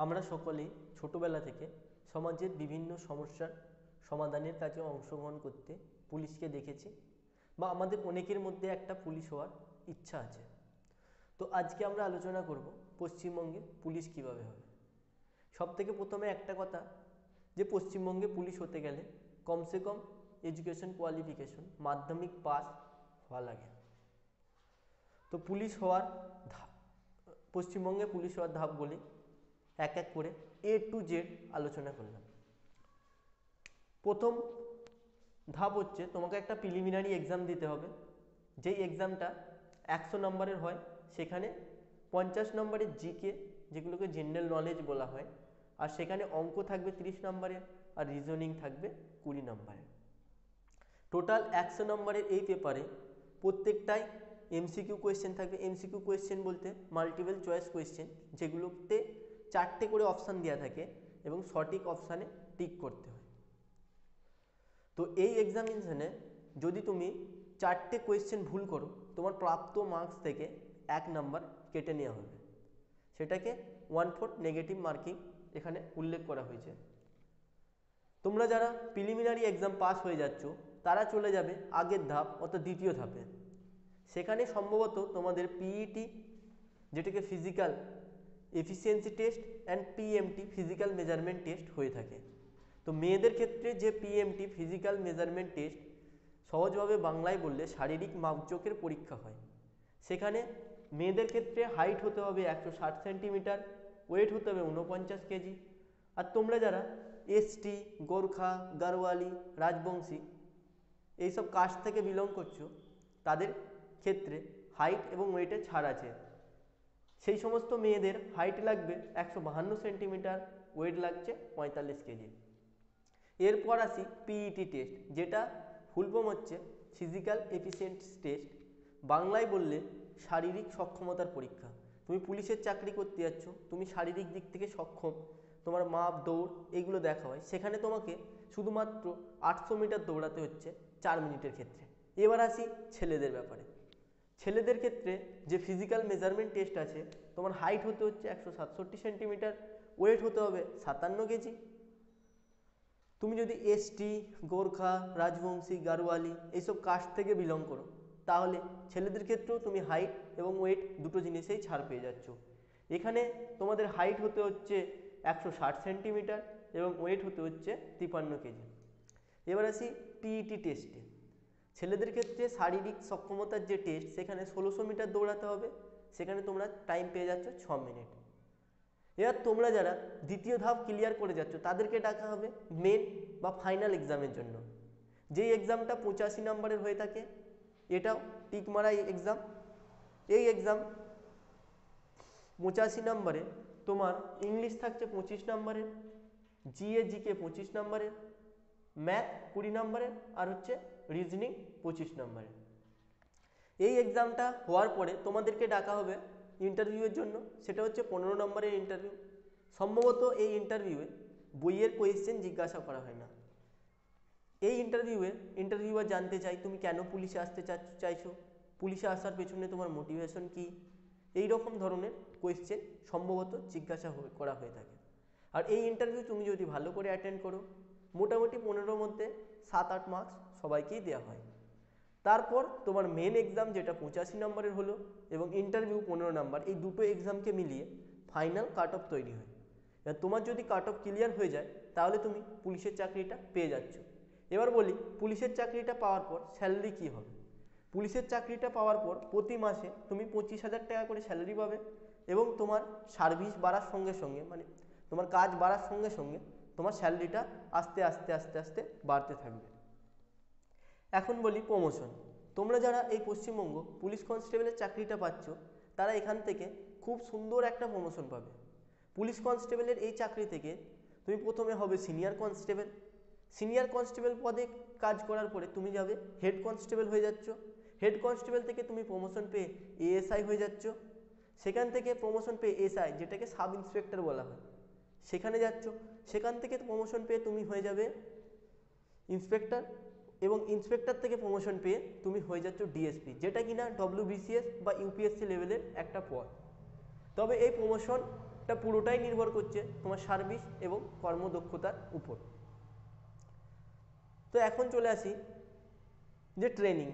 আমরা সকলেই ছোটবেলা থেকে সমাজের বিভিন্ন সমস্যার সমাধানের কাজে অংশগ্রহণ করতে পুলিশকে দেখেছি বা আমাদের অনেকের মধ্যে একটা পুলিশ হওয়ার ইচ্ছা আছে। তো আজকে আমরা আলোচনা করব পশ্চিমবঙ্গে পুলিশ কিভাবে হবে। সবথেকে প্রথমে একটা কথা, যে পশ্চিমবঙ্গে পুলিশ হতে গেলে কমসে কম এডুকেশন কোয়ালিফিকেশন মাধ্যমিক পাস হওয়া লাগে। তো পুলিশ হওয়ার পশ্চিমবঙ্গে পুলিশ হওয়ার ধাপগুলি এক এক করে A to Z আলোচনা করলাম। প্রথম ধাপ হচ্ছে তোমাকে একটা প্রিলিমিনারি এক্সাম দিতে হবে, যেই এক্সামটা 100 নম্বরের হয়। সেখানে 50 নম্বরের জিকে, যেগুলোকে জেনারেল নলেজ বলা হয়, আর সেখানে অঙ্ক থাকবে 30 নম্বরের আর রিজনিং থাকবে 20 নম্বরের। টোটাল 100 নম্বরের এই পেপারে প্রত্যেকটাই এমসিকিউ কোয়েশ্চেন থাকবে। এমসিকিউ কোয়েশ্চেন বলতে মাল্টিপল চয়েস কোয়েশ্চেন, যেগুলোতে 4টে করে অপশান দেওয়া থাকে এবং সঠিক অপশানে টিক করতে হয়। তো এই এক্সামিনেশনে যদি তুমি 4টে কোয়েশ্চেন ভুল করো, তোমার প্রাপ্ত মার্কস থেকে 1 নাম্বার কেটে নেওয়া হবে। সেটাকে 1/4 নেগেটিভ মার্কিং এখানে উল্লেখ করা হয়েছে। তোমরা যারা প্রিলিমিনারি এক্সাম পাস হয়ে যাচ্ছ তারা চলে যাবে আগের ধাপ, অর্থাৎ দ্বিতীয় ধাপে। সেখানে সম্ভবত তোমাদের পিইটি, যেটাকে physical efficiency test and PMT physical measurement test হয়ে থাকে। তো মেয়েদের ক্ষেত্রে যে পিএমটি ফিজিক্যাল মেজারমেন্ট টেস্ট, সহজভাবে বাংলায় বললে শারীরিক মাপজোকের পরীক্ষা হয়। সেখানে মেয়েদের ক্ষেত্রে হাইট হতে হবে 160 সেন্টিমিটার, ওয়েট হতে হবে 49 কেজি। আর তোমরা যারা এসটি, গোর্খা, গারোয়ালি, রাজবংশী এইসব কাস্ট থেকে বিলং করছো, তাদের ক্ষেত্রে হাইট এবং ওয়েটে ছাড় আছে। সেই সমস্ত মেয়েদের হাইট লাগবে 152 সেন্টিমিটার, ওয়েট লাগছে 45 কেজি। এরপর আসি পিইটি টেস্ট, যেটা ফুল ফর্ম হচ্ছে ফিজিক্যাল এফিসিয়েন্সি টেস্ট। বাংলায় বললে শারীরিক সক্ষমতার পরীক্ষা। তুমি পুলিশের চাকরি করতে যাচ্ছ, তুমি শারীরিক দিক থেকে সক্ষম, তোমার মাপ, দৌড় এগুলো দেখা হয়। সেখানে তোমাকে শুধুমাত্র 800 মিটার দৌড়াতে হচ্ছে 4 মিনিটের ক্ষেত্রে। এবার আসি ছেলেদের ব্যাপারে। ছেলেদের ক্ষেত্রে যে ফিজিক্যাল মেজারমেন্ট টেস্ট আছে, তোমার হাইট হতে হচ্ছে 167 সেন্টিমিটার, ওয়েট হতে হবে 57 কেজি। তুমি যদি এসটি, গোর্খা, রাজবংশী, গারোয়ালি এইসব কাস্ট থেকে বিলং করো, তাহলে ছেলেদের ক্ষেত্রেও তুমি হাইট এবং ওয়েট দুটো জিনিসেই ছাড় পেয়ে যাচ্ছ। এখানে তোমাদের হাইট হতে হচ্ছে 160 সেন্টিমিটার এবং ওয়েট হতে হচ্ছে 53 কেজি। এবার আসি পিইটি টেস্টে। ছেলেদের ক্ষেত্রে শারীরিক সক্ষমতার যে টেস্ট, সেখানে 1600 মিটার দৌড়াতে হবে। সেখানে তোমরা টাইম পেয়ে যাচ্ছ 6 মিনিট। এবার তোমরা যারা দ্বিতীয় ধাপ ক্লিয়ার করে যাচ্ছ, তাদেরকে ডাকা হবে মেন বা ফাইনাল এক্সামের জন্য, যেই এক্সামটা 85 নম্বরের হয়ে থাকে। এটাও টিক মারা এক্সাম। এই এক্সাম 85 নম্বরে তোমার ইংলিশ থাকছে 25 নম্বরের, জিকে 25 নম্বরের, ম্যাথ 20 নম্বরের, আর হচ্ছে রিজনিং 25 নম্বরের। এই এক্সামটা হওয়ার পরে তোমাদেরকে ডাকা হবে ইন্টারভিউয়ের জন্য। সেটা হচ্ছে 15 নম্বরের ইন্টারভিউ। সম্ভবত এই ইন্টারভিউয়ে বইয়ের কোয়েশ্চেন জিজ্ঞাসা করা হয় না। এই ইন্টারভিউয়ার জানতে চাই তুমি কেন পুলিশে আসতে চাইছো, পুলিশে আসার পেছনে তোমার মোটিভেশন কি, এই রকম ধরনের কোয়েশ্চেন সম্ভবত জিজ্ঞাসা করা হয়ে থাকে। আর এই ইন্টারভিউ তুমি যদি ভালো করে অ্যাটেন্ড করো, মোটামুটি 15-র মধ্যে 7-8 মার্কস সবাইকেই দেওয়া হয়। তারপর তোমার মেন এক্সাম, যেটা 85 নম্বরের হলো, এবং ইন্টারভিউ 15 নম্বর, এই দুটো এক্সামকে মিলিয়ে ফাইনাল কাট অফ তৈরি হয়। এবার তোমার যদি কাট অফ ক্লিয়ার হয়ে যায়, তাহলে তুমি পুলিশের চাকরিটা পেয়ে যাচ্ছ। এবার বলি পুলিশের চাকরিটা পাওয়ার পর স্যালারি কী হবে। পুলিশের চাকরিটা পাওয়ার পর প্রতি মাসে তুমি 25,000 টাকা করে স্যালারি পাবে, এবং তোমার সার্ভিস বাড়ার সঙ্গে সঙ্গে, মানে তোমার কাজ বাড়ার সঙ্গে সঙ্গে তোমার স্যালারিটা আস্তে আস্তে আস্তে আস্তে বাড়তে থাকবে। এখন বলি প্রমোশন। তোমরা যারা এই পশ্চিমবঙ্গ পুলিশ কনস্টেবলের চাকরিটা পাচ্ছ, তারা এখান থেকে খুব সুন্দর একটা প্রমোশন পাবে। পুলিশ কনস্টেবলের এই চাকরি থেকে তুমি প্রথমে হবে সিনিয়র কনস্টেবল। সিনিয়র কনস্টেবল পদে কাজ করার পরে তুমি যাবে হেড কনস্টেবল হয়ে যাচ্ছ। হেড কনস্টেবল থেকে তুমি প্রমোশন পেয়ে এএসআই হয়ে যাচ্ছ। সেখান থেকে প্রমোশন পেয়ে এসআই, যেটাকে সাব ইন্সপেক্টর বলা হয়, সেখানে যাচ্ছ। সেখান থেকে প্রমোশন পেয়ে তুমি হয়ে যাবে ইন্সপেক্টর, এবং ইন্সপেক্টর থেকে প্রমোশন পেয়ে তুমি হয়ে যাচ্ছ ডিএসপি, যেটা কিনা ডব্লিউবিসিএস বা ইউপিএসসি লেভেলের একটা পদ। তবে এই প্রমোশন এটা পুরোটাই নির্ভর করছে তোমার সার্ভিস এবং কর্মদক্ষতার উপর। তো এখন চলে আসি যে ট্রেনিং।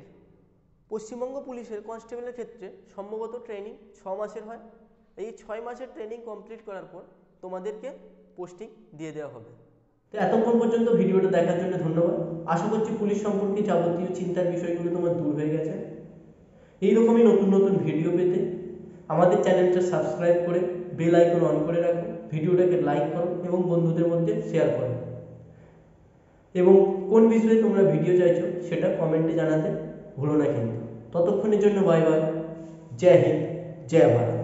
পশ্চিমবঙ্গ পুলিশের কনস্টেবলের ক্ষেত্রে সম্ভবত ট্রেনিং 6 মাসের হয়। এই 6 মাসের ট্রেনিং কমপ্লিট করার পর তোমাদেরকে পোস্টিং দিয়ে দেওয়া হবে। তো এতক্ষণ পর্যন্ত ভিডিওটা দেখার জন্য ধন্যবাদ। আশা করছি পুলিশ সম্পর্কে যাবতীয় চিন্তার বিষয়গুলো তোমার দূর হয়ে গেছে। এইরকমই নতুন নতুন ভিডিও পেতে আমাদের চ্যানেলটা সাবস্ক্রাইব করে বেল আইকন অন করে রাখো, ভিডিওটাকে লাইক করো এবং বন্ধুদের মধ্যে শেয়ার করো, এবং কোন বিষয়ে তোমরা ভিডিও চাইছো সেটা কমেন্টে জানাতে ভুলো না কিন্তু। ততক্ষণের জন্য বাই বাই। জয় হিন্দ, জয় ভারত।